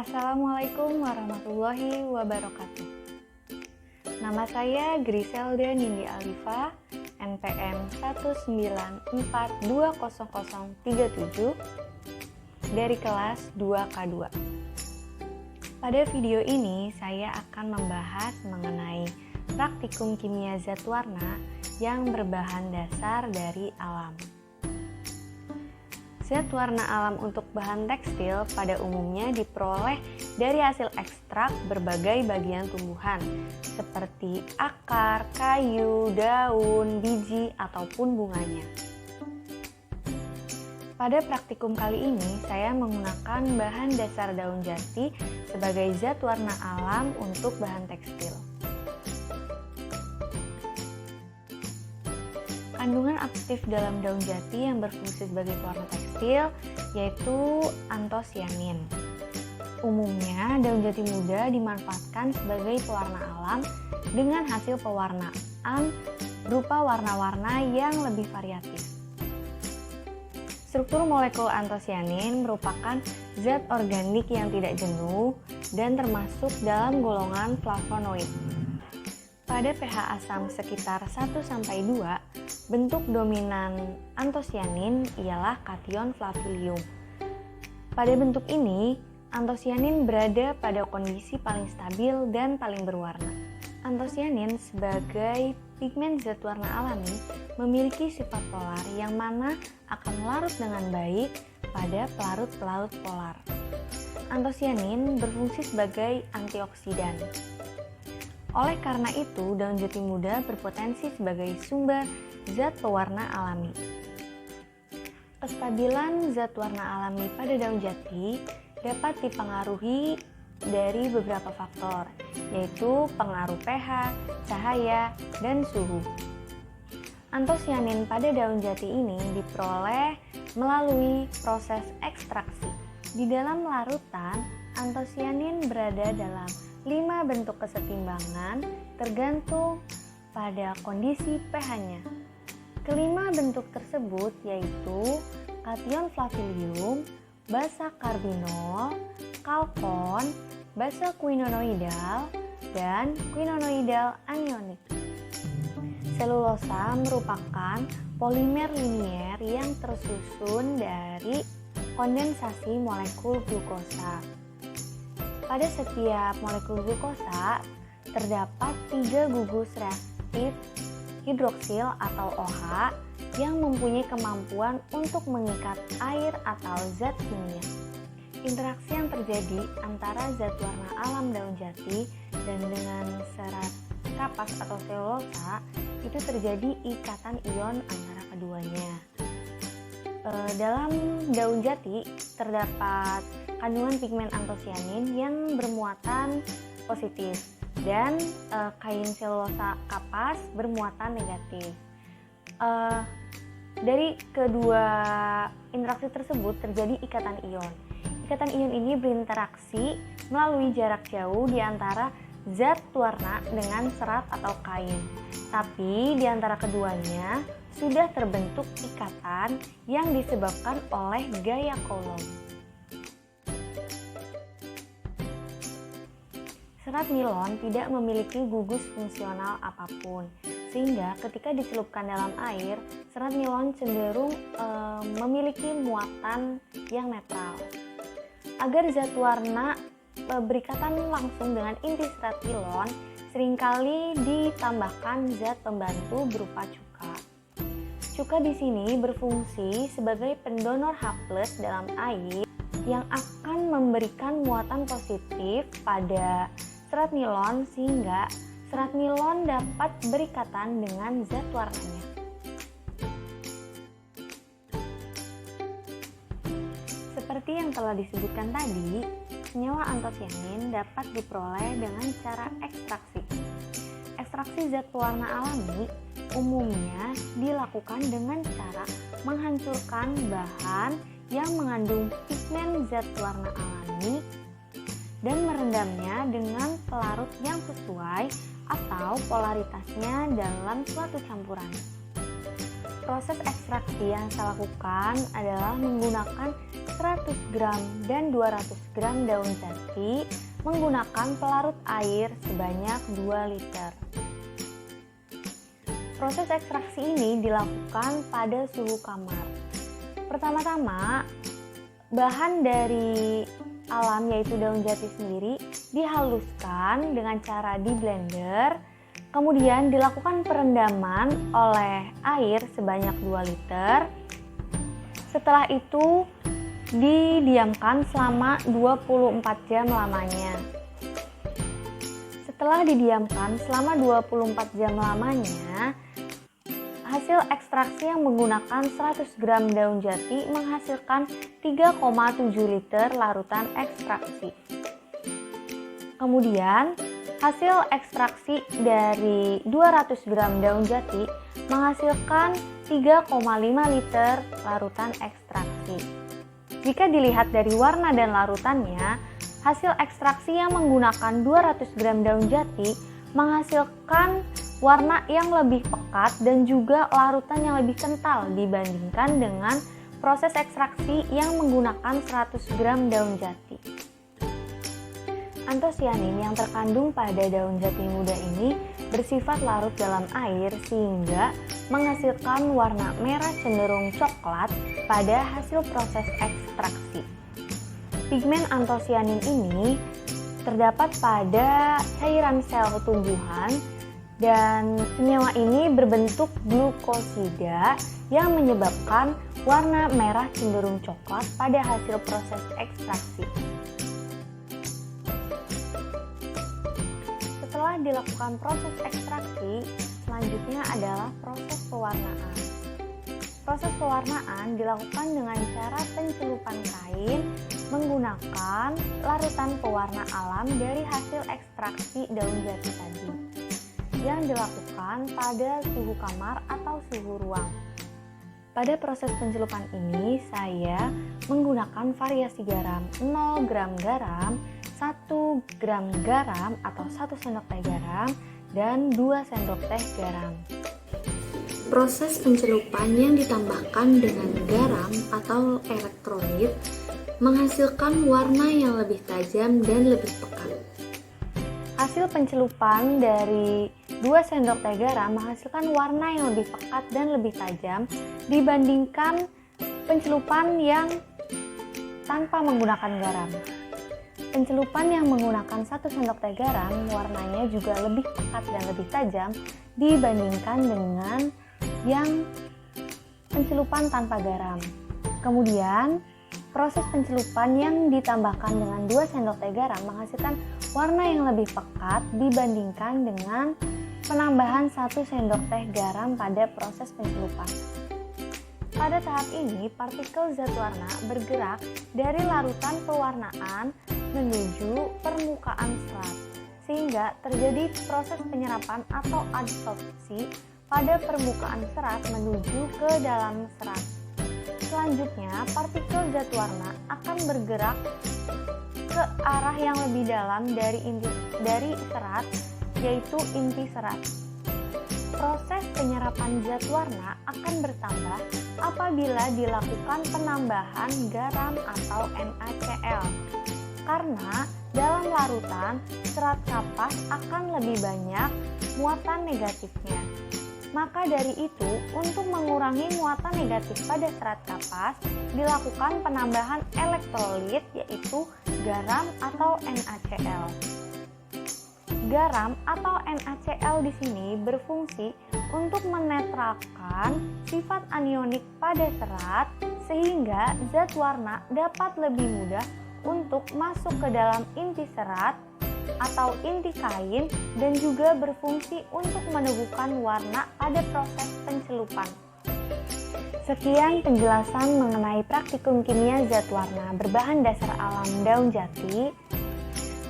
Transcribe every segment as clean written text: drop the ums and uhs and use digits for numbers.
Assalamualaikum warahmatullahi wabarakatuh. Nama saya Griselda Nindi Alifa, NPM 194200037 dari kelas 2K2. Pada video ini saya akan membahas mengenai praktikum kimia zat warna yang berbahan dasar dari alam. Zat warna alam untuk bahan tekstil pada umumnya diperoleh dari hasil ekstrak berbagai bagian tumbuhan seperti akar, kayu, daun, biji, ataupun bunganya. Pada praktikum kali ini saya menggunakan bahan dasar daun jati sebagai zat warna alam untuk bahan tekstil. Kandungan aktif dalam daun jati yang berfungsi sebagai pewarna tekstil yaitu antosianin. Umumnya daun jati muda dimanfaatkan sebagai pewarna alam dengan hasil pewarnaan berupa warna-warna yang lebih variatif. Struktur molekul antosianin merupakan zat organik yang tidak jenuh dan termasuk dalam golongan flavonoid. Pada pH asam sekitar 1-2, bentuk dominan antosianin ialah kation flavilium. Pada bentuk ini, antosianin berada pada kondisi paling stabil dan paling berwarna. Antosianin sebagai pigmen zat warna alami memiliki sifat polar yang mana akan larut dengan baik pada pelarut-pelarut polar. Antosianin berfungsi sebagai antioksidan. Oleh karena itu, daun jati muda berpotensi sebagai sumber zat pewarna alami. Kestabilan zat warna alami pada daun jati dapat dipengaruhi dari beberapa faktor, yaitu pengaruh pH, cahaya, dan suhu. Antosianin pada daun jati ini diperoleh melalui proses ekstraksi. Di dalam larutan, antosianin berada dalam 5 bentuk kesetimbangan tergantung pada kondisi pH-nya. Kelima bentuk tersebut yaitu kation flavilium, basa karbinol, kalkon, basa quinonoidal, dan quinonoidal anionik. Selulosa merupakan polimer linier yang tersusun dari kondensasi molekul glukosa. Pada setiap molekul glukosa terdapat 3 gugus reaktif hidroksil atau OH yang mempunyai kemampuan untuk mengikat air atau zat kimia. Interaksi yang terjadi antara zat warna alam daun jati dan dengan serat kapas atau selulosa itu terjadi ikatan ion antara keduanya. Dalam daun jati terdapat kandungan pigmen antosianin yang bermuatan positif dan kain selulosa kapas bermuatan negatif. Dari kedua interaksi tersebut terjadi ikatan ion. Ikatan ion ini berinteraksi melalui jarak jauh di antara zat warna dengan serat atau kain. Tapi di antara keduanya sudah terbentuk ikatan yang disebabkan oleh gaya Coulomb. Serat nilon tidak memiliki gugus fungsional apapun, sehingga ketika dicelupkan dalam air, serat nilon cenderung memiliki muatan yang netral. Agar zat warna berikatan langsung dengan inti serat nilon, seringkali ditambahkan zat pembantu berupa cuka. Cuka di sini berfungsi sebagai pendonor H+ dalam air yang akan memberikan muatan positif pada serat nilon sehingga serat nilon dapat berikatan dengan zat warnanya. Seperti yang telah disebutkan tadi, senyawa antosianin dapat diperoleh dengan cara ekstraksi. Ekstraksi zat pewarna alami umumnya dilakukan dengan cara menghancurkan bahan yang mengandung pigmen zat warna alami dan merendamnya dengan pelarut yang sesuai atau polaritasnya dalam suatu campuran. Proses ekstraksi yang saya lakukan adalah menggunakan 100 gram dan 200 gram daun jati menggunakan pelarut air sebanyak 2 liter. Proses ekstraksi ini dilakukan pada suhu kamar. Pertama-tama, bahan dari alam yaitu daun jati sendiri dihaluskan dengan cara di blender, kemudian dilakukan perendaman oleh air sebanyak 2 liter. Setelah itu didiamkan selama 24 jam lamanya. Setelah didiamkan selama 24 jam lamanya, hasil ekstraksi yang menggunakan 100 gram daun jati menghasilkan 3,7 liter larutan ekstraksi. Kemudian, hasil ekstraksi dari 200 gram daun jati menghasilkan 3,5 liter larutan ekstraksi. Jika dilihat dari warna dan larutannya, hasil ekstraksi yang menggunakan 200 gram daun jati menghasilkan warna yang lebih pekat dan juga larutan yang lebih kental dibandingkan dengan proses ekstraksi yang menggunakan 100 gram daun jati. Antosianin yang terkandung pada daun jati muda ini bersifat larut dalam air sehingga menghasilkan warna merah cenderung coklat pada hasil proses ekstraksi. Pigmen antosianin ini terdapat pada cairan sel tumbuhan dan senyawa ini berbentuk glukosida yang menyebabkan warna merah cenderung coklat pada hasil proses ekstraksi. Setelah dilakukan proses ekstraksi, selanjutnya adalah proses pewarnaan. Proses pewarnaan dilakukan dengan cara pencelupan kain menggunakan larutan pewarna alam dari hasil ekstraksi daun jati tadi, yang dilakukan pada suhu kamar atau suhu ruang. Pada proses pencelupan ini, saya menggunakan variasi garam 0 gram garam, 1 gram garam atau 1 sendok teh garam, dan 2 sendok teh garam. Proses pencelupan yang ditambahkan dengan garam atau elektrolit menghasilkan warna yang lebih tajam dan lebih pekat. Hasil pencelupan dari 2 sendok teh garam menghasilkan warna yang lebih pekat dan lebih tajam dibandingkan pencelupan yang tanpa menggunakan garam. Pencelupan yang menggunakan 1 sendok teh garam warnanya juga lebih pekat dan lebih tajam dibandingkan dengan yang pencelupan tanpa garam. Kemudian, proses pencelupan yang ditambahkan dengan 2 sendok teh garam menghasilkan warna yang lebih pekat dibandingkan dengan penambahan 1 sendok teh garam pada proses pencelupan. Pada tahap ini, partikel zat warna bergerak dari larutan pewarnaan menuju permukaan serat, sehingga terjadi proses penyerapan atau adsorpsi pada permukaan serat menuju ke dalam serat. Selanjutnya, partikel zat warna akan bergerak ke arah yang lebih dalam dari serat, yaitu inti serat. Proses penyerapan zat warna akan bertambah apabila dilakukan penambahan garam atau NaCl. Karena dalam larutan, serat kapas akan lebih banyak muatan negatifnya. Maka dari itu, untuk mengurangi muatan negatif pada serat kapas, dilakukan penambahan elektrolit yaitu garam atau NaCl. Garam atau NaCl di sini berfungsi untuk menetralkan sifat anionik pada serat sehingga zat warna dapat lebih mudah untuk masuk ke dalam inti serat atau inti kain dan juga berfungsi untuk meneguhkan warna pada proses pencelupan. Sekian penjelasan mengenai praktikum kimia zat warna berbahan dasar alam daun jati.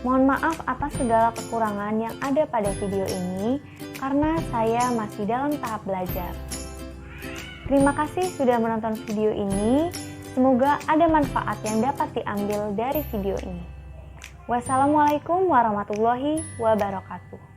Mohon maaf atas segala kekurangan yang ada pada video ini karena saya masih dalam tahap belajar. Terima kasih sudah menonton video ini. Semoga ada manfaat yang dapat diambil dari video ini. Wassalamualaikum warahmatullahi wabarakatuh.